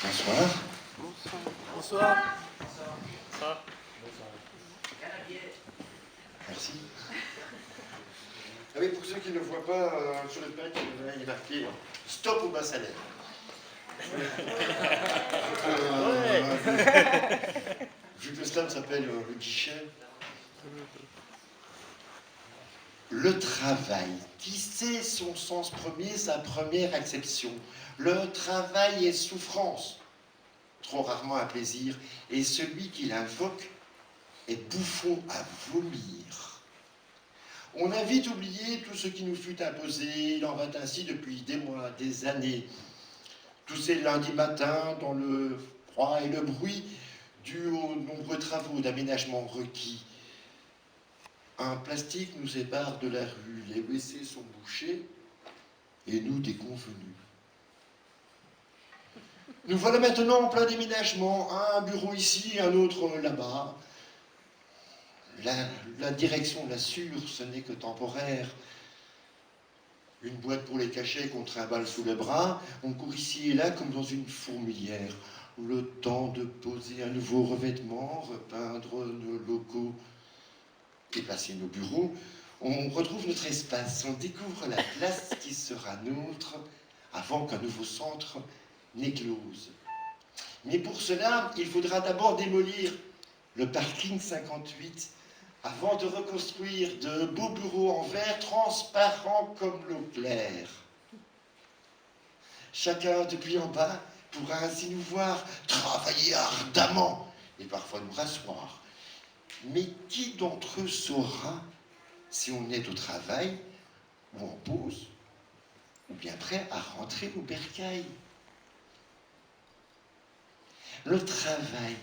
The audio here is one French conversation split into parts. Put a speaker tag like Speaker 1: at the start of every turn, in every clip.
Speaker 1: Bonsoir.
Speaker 2: Bonsoir.
Speaker 1: Merci. Ah oui, pour ceux qui ne voient pas, sur le pack, il est marqué Stop au bas salaire. Vu que le slam s'appelle le guichet. Le travail. Qui sait son sens premier, sa première acception? Le travail est souffrance, trop rarement un plaisir, et celui qui l'invoque est bouffon à vomir. On a vite oublié tout ce qui nous fut imposé, il en va ainsi depuis des mois, des années. Tous ces lundis matins, dans le froid et le bruit, dus aux nombreux travaux d'aménagement requis. Un plastique nous sépare de la rue, les WC sont bouchés, et nous déconvenus. Nous voilà maintenant en plein déménagement, un bureau ici, un autre là-bas. La direction l'assure, ce n'est que temporaire. Une boîte pour les cachets qu'on trimballe sous le bras, on court ici et là comme dans une fourmilière. Le temps de poser un nouveau revêtement, repeindre nos locaux et placer nos bureaux. On retrouve notre espace, on découvre la place qui sera nôtre avant qu'un nouveau centre n'éclose. Mais pour cela, il faudra d'abord démolir le parking 58 avant de reconstruire de beaux bureaux en verre transparents comme l'eau claire. Chacun depuis en bas pourra ainsi nous voir travailler ardemment et parfois nous rasseoir. Mais qui d'entre eux saura si on est au travail ou en pause ou bien prêt à rentrer au bercail? Le travail.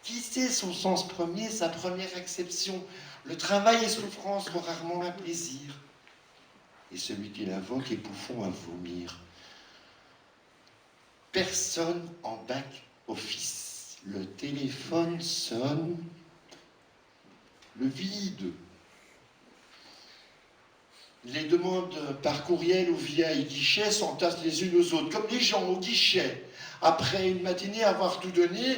Speaker 1: Qui sait son sens premier, sa première acception? Le travail est souffrance, trop rarement un plaisir. Et celui qui l'invoque est bouffon à vomir. Personne en back-office. Le téléphone sonne. Le vide. Les demandes par courriel ou via e-guichet s'entassent les unes aux autres, comme les gens au guichet. Après une matinée à avoir tout donné,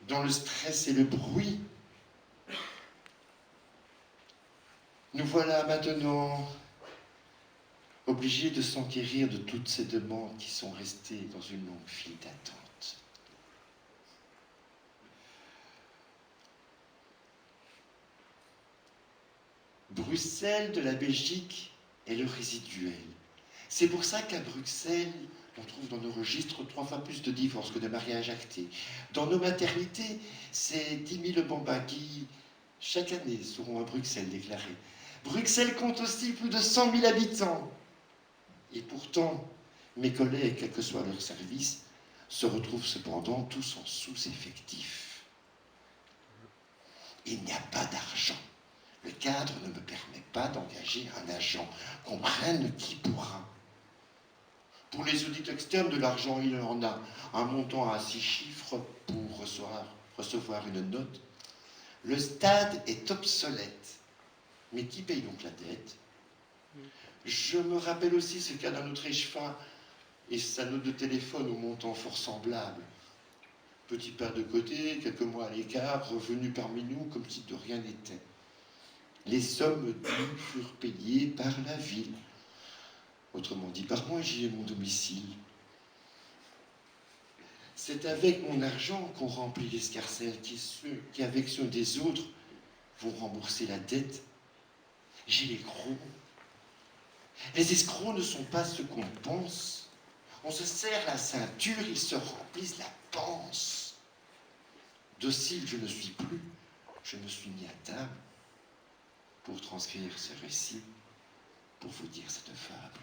Speaker 1: dans le stress et le bruit, nous voilà maintenant obligés de s'enquérir de toutes ces demandes qui sont restées dans une longue file d'attente. Bruxelles de la Belgique est le résiduel. C'est pour ça qu'à Bruxelles, on trouve dans nos registres 3 fois plus de divorces que de mariages actés. Dans nos maternités, c'est 10 000 bambins qui, chaque année, seront à Bruxelles déclarés. Bruxelles compte aussi plus de 100 000 habitants. Et pourtant, mes collègues, quel que soit leur service, se retrouvent cependant tous en sous-effectif. Il n'y a pas d'argent. Le cadre ne me permet pas d'engager un agent. Qu'on prenne qui pourra. Pour les audits externes, de l'argent, il en a. Un montant à 6 chiffres pour recevoir une note. Le stade est obsolète. Mais qui paye donc la dette? Je me rappelle aussi ce qu'a d'un autre échevin et sa note de téléphone au montant fort semblable. Petit pas de côté, quelques mois à l'écart, revenu parmi nous comme si de rien n'était. Les sommes dues furent payées par la ville. Autrement dit, par moi, j'y ai mon domicile. C'est avec mon argent qu'on remplit l'escarcelle qui, avec ceux des autres, vont rembourser la dette. J'ai les crocs. Les escrocs ne sont pas ce qu'on pense. On se serre la ceinture, ils se remplissent la panse. Docile, je ne suis plus. Je me suis mis à table pour transcrire ce récit, pour vous dire cette fable.